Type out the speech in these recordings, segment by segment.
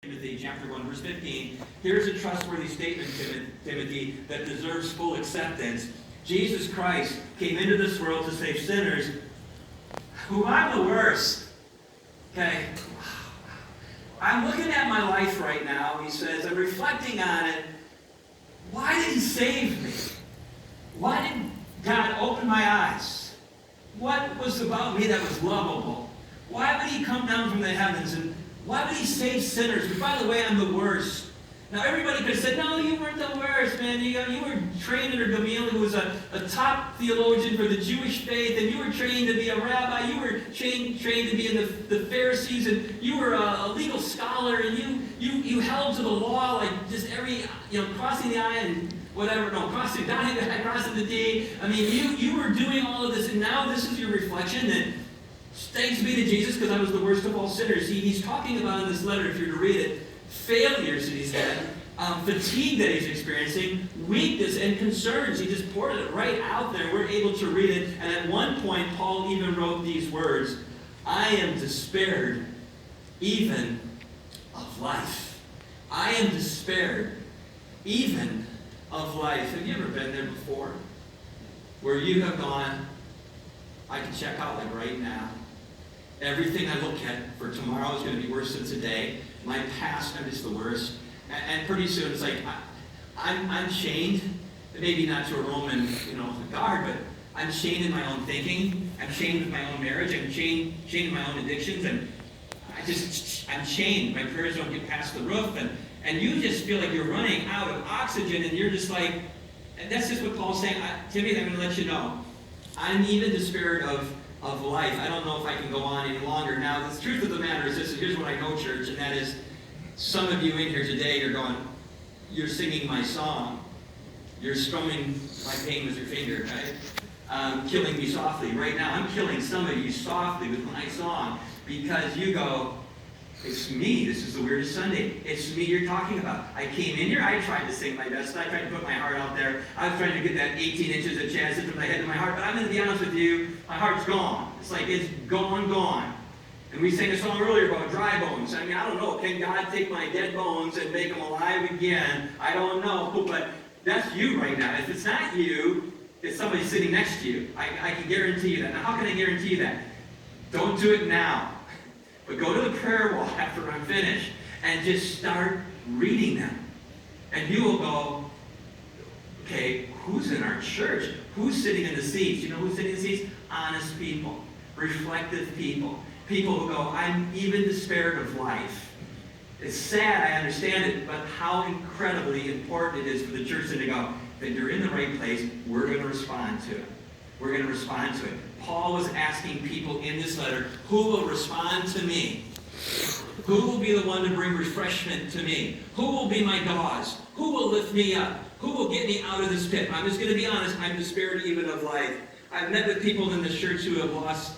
Timothy chapter 1, verse 15. Here's a trustworthy statement, Timothy, that deserves full acceptance. Jesus Christ came into this world to save sinners, who I'm the worst. Okay? I'm looking at my life right now, he says, I'm reflecting on it. Why did he save me? Why did God open my eyes? What was about me that was lovable? Why would he come down from the heavens, and why would he save sinners? But by the way, I'm the worst. Now everybody could have said, no, you weren't the worst, man. You were trained under Gamaliel, who was a top theologian for the Jewish faith, and you were trained to be a rabbi. You were trained to be in the Pharisees, and you were a legal scholar, and you held to the law like just every, crossing the I and whatever, no, crossing the I, crossing the T. I mean, you were doing all of this, and now this is your reflection that thanks be to Jesus, because I was the worst of all sinners. He's talking about in this letter, if you're to read it, failures that he's had, fatigue that he's experiencing, weakness and concerns. He just poured it right out there. We're able to read it. And at one point, Paul even wrote these words, I am despaired even of life. I am despaired even of life. Have you ever been there before? Where you have gone, I can check out like right now. Everything I look at for tomorrow is going to be worse than today. My past, I'm just the worst. And pretty soon it's like, I'm chained, maybe not to a Roman, guard, but I'm chained in my own thinking. I'm chained with my own marriage. I'm chained in my own addictions. And I'm chained. My prayers don't get past the roof. And you just feel like you're running out of oxygen, and you're just like, and that's just what Paul's saying. Timothy, I'm going to let you know. I'm even despaired of life. I don't know if I can go on any longer. Now, the truth of the matter is this, and here's what I know, church, and that is, some of you in here today are going, you're singing my song. You're strumming my pain with your finger, right? Killing me softly. Right now, I'm killing some of you softly with my song, because you go, it's me. This is the weirdest Sunday. It's me you're talking about. I came in here. I tried to sing my best. I tried to put my heart out there. I was trying to get that 18 inches of chance from my head to my heart. But I'm going to be honest with you. My heart's gone. It's like it's gone. And we sang a song earlier about dry bones. I mean, I don't know. Can God take my dead bones and make them alive again? I don't know. But that's you right now. If it's not you, it's somebody sitting next to you. I can guarantee you that. Now, how can I guarantee you that? Don't do it now. But go to the prayer wall after I'm finished and just start reading them. And you will go, okay, who's in our church? Who's sitting in the seats? You know who's sitting in the seats? Honest people, reflective people. People who go, I'm even despaired of life. It's sad, I understand it, but how incredibly important it is for the church to go, that you're in the right place, we're going to respond to it. We're going to respond to it. Paul was asking people in this letter, who will respond to me? Who will be the one to bring refreshment to me? Who will be my gauze? Who will lift me up? Who will get me out of this pit? I'm just going to be honest, I'm despaired even of life. I've met with people in this church who have lost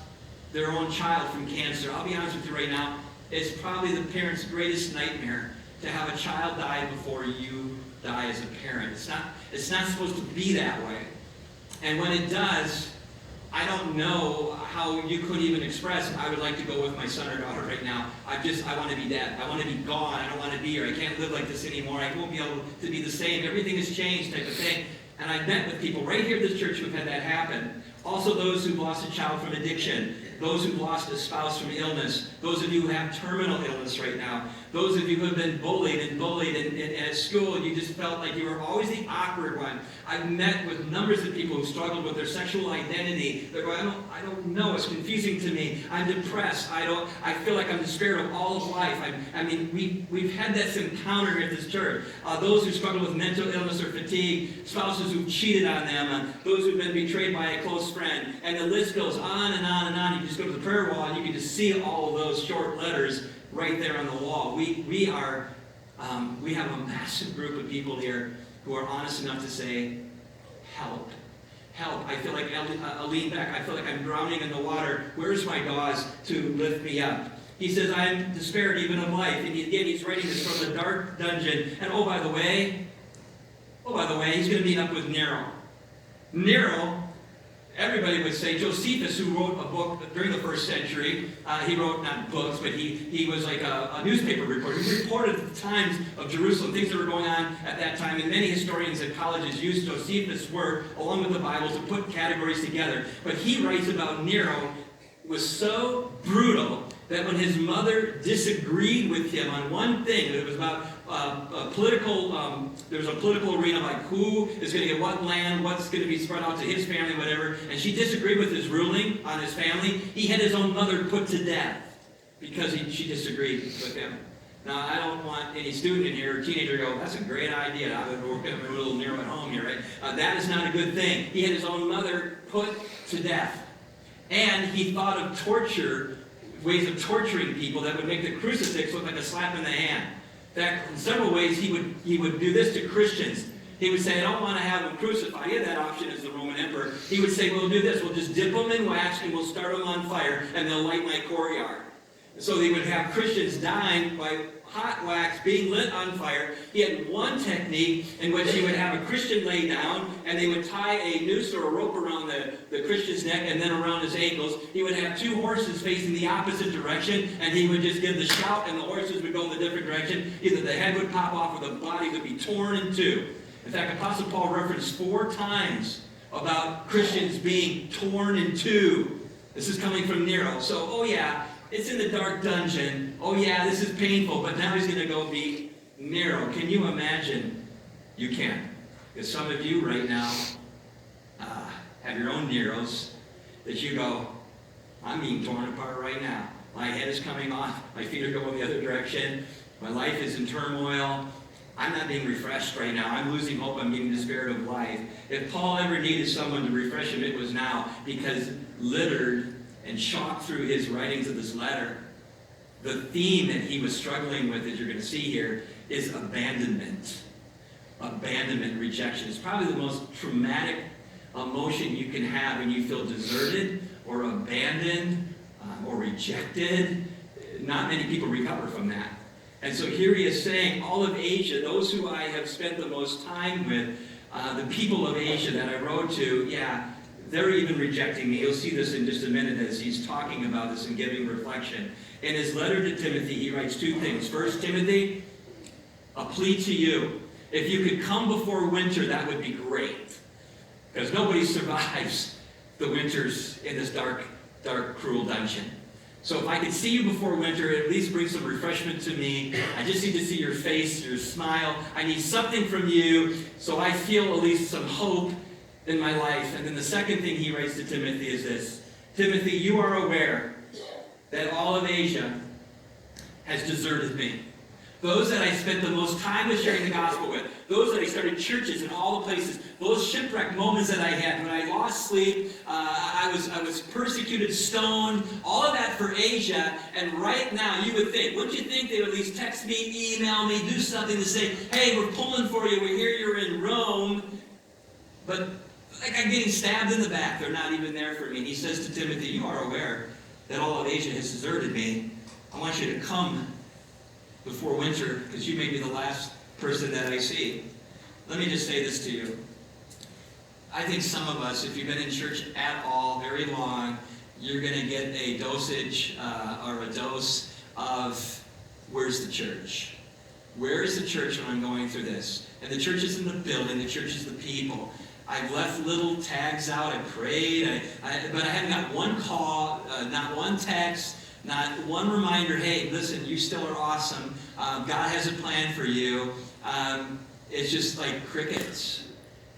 their own child from cancer. I'll be honest with you right now, it's probably the parent's greatest nightmare to have a child die before you die as a parent. It's not supposed to be that way. And when it does, I don't know how you could even express, I would like to go with my son or daughter right now. I want to be dead. I want to be gone. I don't want to be here. I can't live like this anymore. I won't be able to be the same. Everything has changed type of thing. And I've met with people right here at this church who have had that happen. Also those who've lost a child from addiction. Those who've lost a spouse from illness. Those of you who have terminal illness right now. Those of you who have been bullied and at school, you just felt like you were always the awkward one. I've met with numbers of people who struggled with their sexual identity. They're going, I don't know, it's confusing to me. I'm depressed. I feel like I'm despaired of all of life. We've had this encounter here at this church. Those who struggle with mental illness or fatigue, spouses who've cheated on them, those who've been betrayed by a close friend, and the list goes on and on and on. You just go to the prayer wall and you can just see all of those short letters right there on the wall. We have a massive group of people here who are honest enough to say, help. Help. I feel like I lean back. I feel like I'm drowning in the water. Where's my gauze to lift me up? He says, I'm despaired even of life. And he's writing this from the dark dungeon. And oh, by the way, he's going to meet up with Nero. Nero, everybody would say Josephus, who wrote a book during the first century, he wrote not books, but he was like a newspaper reporter. He reported the times of Jerusalem, things that were going on at that time, and many historians at colleges used Josephus' work along with the Bible to put categories together. But he writes about Nero was so brutal that when his mother disagreed with him on one thing, it was about there was a political arena, like who is going to get what land, what's going to be spread out to his family, whatever, and she disagreed with his ruling on his family, he had his own mother put to death because she disagreed with him. Now, I don't want any student in here or teenager to go, that's a great idea. We're going to have a little Nero at home here, right? That is not a good thing. He had his own mother put to death. And he thought of torture, ways of torturing people that would make the crucifix look like a slap in the hand. In fact, in several ways, he would do this to Christians. He would say, I don't want to have them crucified. He had that option as the Roman emperor. He would say, we'll do this. We'll just dip them in wax and we'll start them on fire and they'll light my courtyard. And so they would have Christians dying by hot wax being lit on fire. He had one technique in which he would have a Christian lay down and they would tie a noose or a rope around the Christian's neck and then around his ankles. He would have two horses facing the opposite direction and he would just give the shout and the horses would go in the different direction. Either the head would pop off or the body would be torn in two. In fact, Apostle Paul referenced 4 times about Christians being torn in two. This is coming from Nero. So, oh yeah, it's in the dark dungeon. Oh yeah, this is painful, but now he's going to go beat Nero. Can you imagine? You can. Because some of you right now have your own Neros that you go, I'm being torn apart right now. My head is coming off. My feet are going the other direction. My life is in turmoil. I'm not being refreshed right now. I'm losing hope. I'm getting despaired of life. If Paul ever needed someone to refresh him, it was now, because littered and chalked through his writings of this letter, the theme that he was struggling with, as you're going to see here, is abandonment. Abandonment, rejection. It's probably the most traumatic emotion you can have when you feel deserted or abandoned or rejected. Not many people recover from that. And so here he is saying, all of Asia, those who I have spent the most time with, the people of Asia that I wrote to, yeah, they're even rejecting me. You'll see this in just a minute as he's talking about this and giving reflection. In his letter to Timothy, he writes 2 things. First, Timothy, a plea to you. If you could come before winter, that would be great. Because nobody survives the winters in this dark, dark, cruel dungeon. So if I could see you before winter, at least bring some refreshment to me. I just need to see your face, your smile. I need something from you so I feel at least some hope in my life. And then the second thing he writes to Timothy is this. Timothy, you are aware that all of Asia has deserted me. Those that I spent the most time with sharing the gospel with, those that I started churches in all the places, those shipwreck moments that I had when I lost sleep, I was persecuted, stoned, all of that for Asia. And right now, you would think, wouldn't you think they would at least text me, email me, do something to say, hey, we're pulling for you, we hear you're in Rome. But like I'm getting stabbed in the back, they're not even there for me. And he says to Timothy, you are aware that all of Asia has deserted me. I want you to come before winter, because you may be the last person that I see. Let me just say this to you. I think some of us, if you've been in church at all very long, you're going to get a dosage or a dose of, where's the church? Where is the church when I'm going through this? And the church isn't the building, the church is the people. I've left little tags out, I prayed, but I haven't got one call, not one text, not one reminder, hey, listen, you still are awesome. God has a plan for you. It's just like crickets.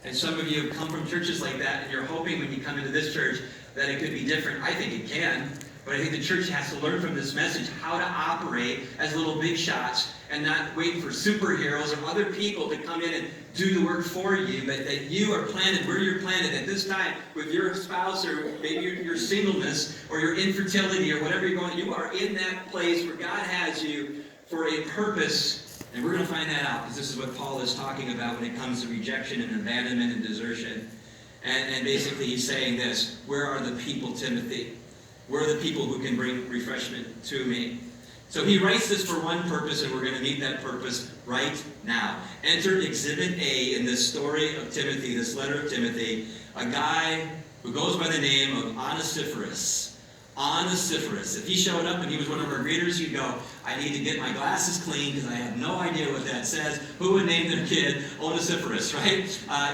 And some of you have come from churches like that, and you're hoping when you come into this church that it could be different. I think it can. But I think the church has to learn from this message how to operate as little big shots and not wait for superheroes or other people to come in and do the work for you, but that you are planted where you're planted at this time with your spouse or maybe your singleness or your infertility or whatever you're going. You are in that place where God has you for a purpose. And we're going to find that out because this is what Paul is talking about when it comes to rejection and abandonment and desertion. And basically he's saying this, where are the people, Timothy? Where are the people who can bring refreshment to me? So he writes this for one purpose, and we're going to meet that purpose right now. Enter Exhibit A in this story of Timothy, this letter of Timothy, a guy who goes by the name of Onesiphorus. Onesiphorus. If he showed up and he was one of our greeters, you'd go, I need to get my glasses clean because I have no idea what that says. Who would name their kid Onesiphorus, right?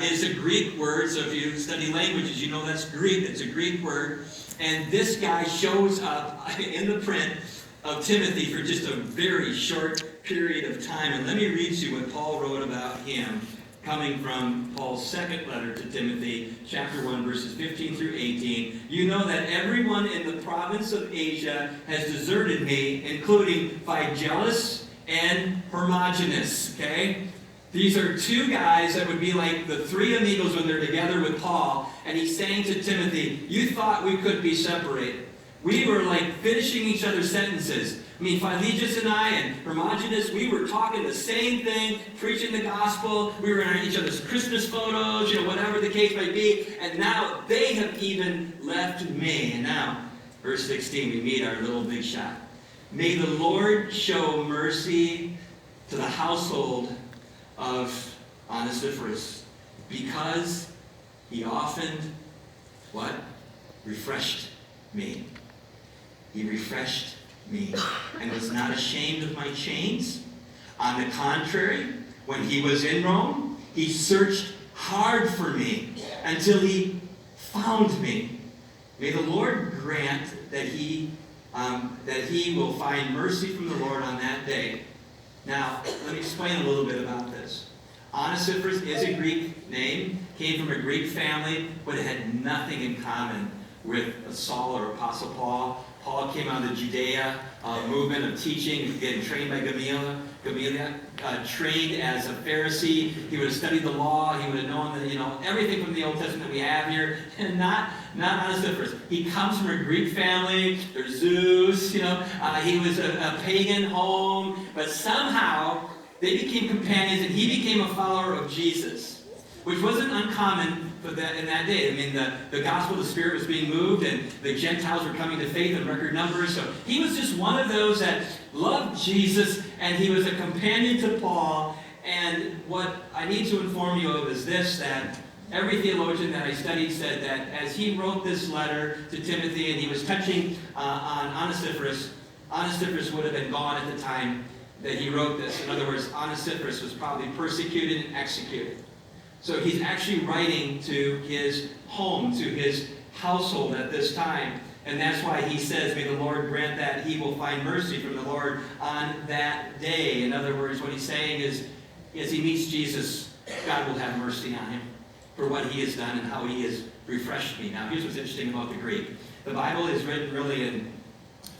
It's a Greek word, so if you study languages, you know that's Greek. It's a Greek word. And this guy shows up in the print of Timothy for just a very short period of time. And let me read to you what Paul wrote about him, coming from Paul's second letter to Timothy, chapter 1, verses 15 through 18. You know that everyone in the province of Asia has deserted me, including Phygellus and Hermogenes, okay? These are two guys that would be like the three amigos when they're together with Paul. And he's saying to Timothy, you thought we could be separated. We were like finishing each other's sentences. I mean, Phygellus and I and Hermogenes, we were talking the same thing, preaching the gospel. We were in each other's Christmas photos, whatever the case might be. And now they have even left me. And now, verse 16, we meet our little big shot. May the Lord show mercy to the household of Onesiphorus, because he often, what? Refreshed me. He refreshed me and was not ashamed of my chains. On the contrary, when he was in Rome, he searched hard for me until he found me. May the Lord grant that he will find mercy from the Lord on that day. Now, let me explain a little bit about this. Onesiphorus is a Greek name, came from a Greek family, but it had nothing in common with Saul or Apostle Paul. Paul came out of the Judea movement of teaching, getting trained by Gamaliel, trained as a Pharisee. He would have studied the law. He would have known everything from the Old Testament we have here, and not Onesiphorus. He comes from a Greek family. There's Zeus. He was a pagan home, but somehow they became companions, and he became a follower of Jesus, which wasn't uncommon in that day. I mean, the gospel of the Spirit was being moved, and the Gentiles were coming to faith in record numbers. So he was just one of those that loved Jesus, and he was a companion to Paul. And what I need to inform you of is this, that every theologian that I studied said that as he wrote this letter to Timothy, and he was touching on Onesiphorus, Onesiphorus would have been gone at the time that he wrote this. In other words, Onesiphorus was probably persecuted and executed. So he's actually writing to his home, to his household at this time. And that's why he says, may the Lord grant that he will find mercy from the Lord on that day. In other words, what he's saying is, as he meets Jesus, God will have mercy on him for what he has done and how he has refreshed me. Now, here's what's interesting about the Greek. The Bible is written really in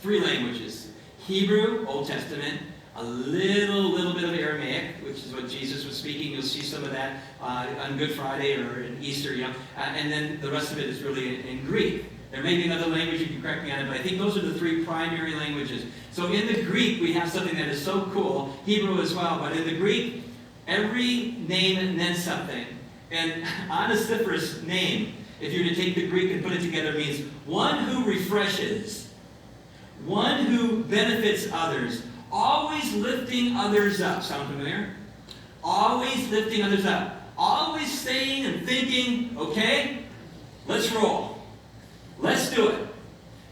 three languages. Hebrew, Old Testament, a little bit of Aramaic, which is what Jesus was speaking. You'll see some of that on Good Friday or in Easter, and then the rest of it is really in Greek. There may be another language, you can correct me on it, but I think those are the three primary languages. So in the Greek, we have something that is so cool, Hebrew as well, but in the Greek, every name meant something. And Onesiphorus' name, if you were to take the Greek and put it together, means one who refreshes, one who benefits others, always lifting others up. Sound familiar? Always lifting others up. Always saying and thinking, okay, let's roll. Let's do it.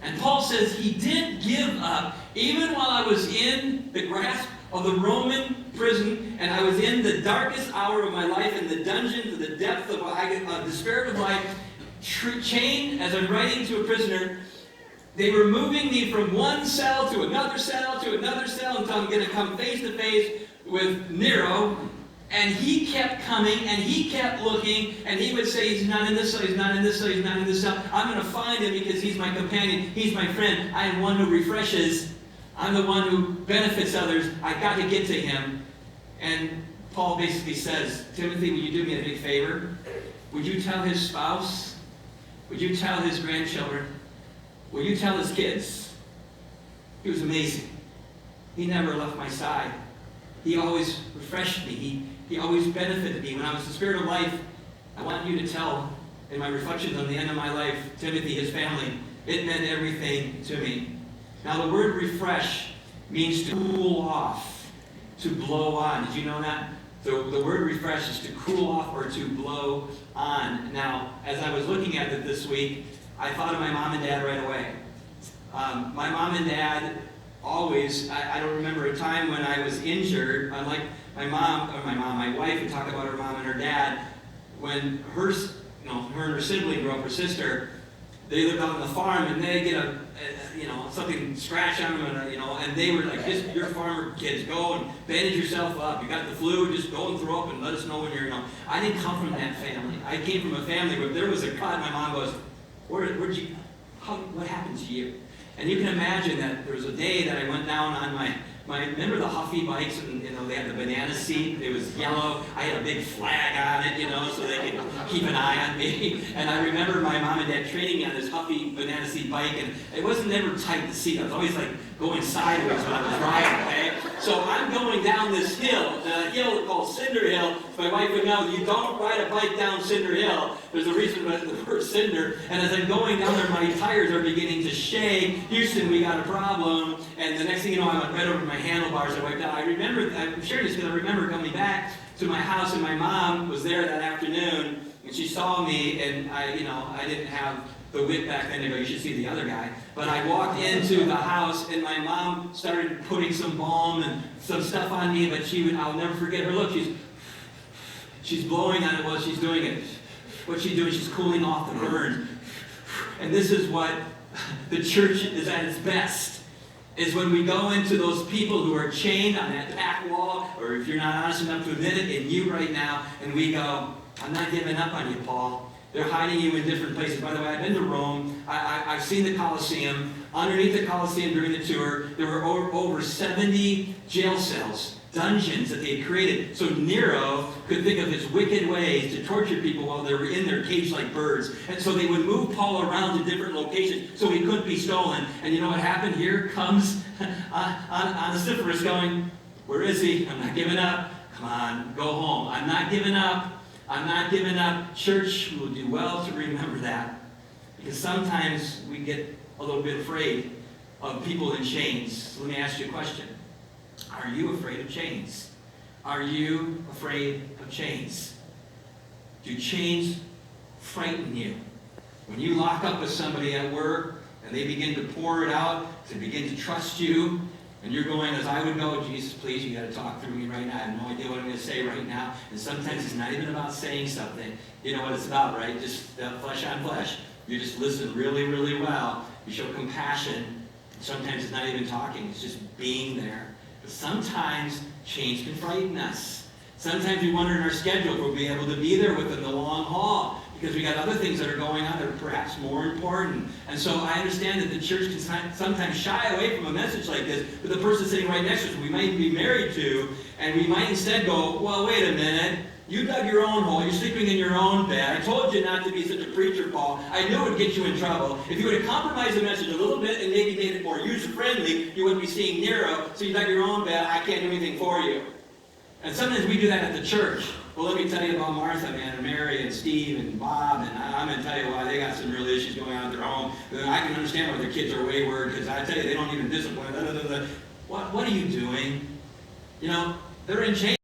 And Paul says he did give up, even while I was in the grasp of the Roman prison, and I was in the darkest hour of my life, in the dungeon, to the depth of the spirit of life, chained as I'm writing to a prisoner. They were moving me from one cell to another cell to another cell until I'm going to come face to face with Nero. And he kept coming, and he kept looking, and he would say, he's not in this cell, he's not in this cell, he's not in this cell. I'm going to find him because he's my companion, he's my friend. I am one who refreshes. I'm the one who benefits others. I got to get to him. And Paul basically says, Timothy, will you do me a big favor? Would you tell his spouse? Would you tell his grandchildren? Will you tell his kids? He was amazing. He never left my side. He always refreshed me. He always benefited me. When I was in the spirit of life, I want you to tell, in my reflections on the end of my life, Timothy, his family, it meant everything to me. Now, the word refresh means to cool off, to blow on. Did you know that? So the word refresh is to cool off or to blow on. Now, as I was looking at it this week, I thought of my mom and dad right away. My mom and dad always, I don't remember a time when I was injured, unlike my wife would talk about her mom and her dad, when her and her sibling grew up, her sister, they lived out on the farm and they get something scratched on them, and they were like, just, you're farmer kids, go and bandage yourself up. You got the flu, just go and throw up and let us know when you're, I didn't come from that family. I came from a family where there was a cut, my mom goes, what happened to you? And you can imagine that there was a day that I went down on my remember the Huffy bikes, and they had the banana seat, it was yellow, I had a big flag on it, so they could keep an eye on me. And I remember my mom and dad training me on this Huffy banana seat bike, and it wasn't never tight, the seat, I was always like going sideways when I was riding, okay? So I'm going down this hill, a hill called Cinder Hill. My wife would know, you don't ride a bike down Cinder Hill. There's a reason for the word cinder. And as I'm going down there, my tires are beginning to shake. Houston, we got a problem. And the next thing you know, I went right over to my handlebars. I wiped out. I'm sharing this because I remember coming back to my house, and my mom was there that afternoon, and she saw me, and I didn't have the wit back then to go, you should see the other guy. But I walked into the house, and my mom started putting some balm and some stuff on me, but I'll never forget her look. She's blowing on it while she's doing it. What's she doing? She's cooling off the burn. And this is what the church is at its best, is when we go into those people who are chained on that back wall, or if you're not honest enough to admit it, in you right now, and we go, I'm not giving up on you, Paul. They're hiding you in different places. By the way, I've been to Rome. I've seen the Colosseum. Underneath the Colosseum during the tour, there were over 70 jail cells, dungeons that they had created. So Nero could think of his wicked ways to torture people while they were in their cage like birds. And so they would move Paul around to different locations so he couldn't be stolen. And you know what happened? Here comes Onesiphorus going, where is he? I'm not giving up. Come on, go home. I'm not giving up. I'm not giving up. Church will do well to remember that. Because sometimes we get a little bit afraid of people in chains. So let me ask you a question. Are you afraid of chains? Are you afraid of chains? Do chains frighten you? When you lock up with somebody at work and they begin to pour it out, they begin to trust you, and you're going, as I would go, Jesus, please, you got to talk through me right now. I have no idea what I'm going to say right now. And sometimes it's not even about saying something. You know what it's about, right? Just flesh on flesh. You just listen really, really well. You show compassion. Sometimes it's not even talking. It's just being there. But sometimes change can frighten us. Sometimes we wonder in our schedule if we'll be able to be there within the long haul, because we got other things that are going on that are perhaps more important. And so I understand that the church can sometimes shy away from a message like this, but the person sitting right next to us, we might be married to, and we might instead go, well, wait a minute. You dug your own hole. You're sleeping in your own bed. I told you not to be such a preacher, Paul. I knew it would get you in trouble. If you would have compromised the message a little bit and maybe made it more user-friendly, you wouldn't be seeing Nero. So you dug your own bed. I can't do anything for you. And sometimes we do that at the church. Well, let me tell you about Martha, man, and Mary, and Steve, and Bob, and I'm going to tell you why they got some real issues going on at their home. I can understand why their kids are wayward, because I tell you, they don't even discipline. What are you doing? They're in chains.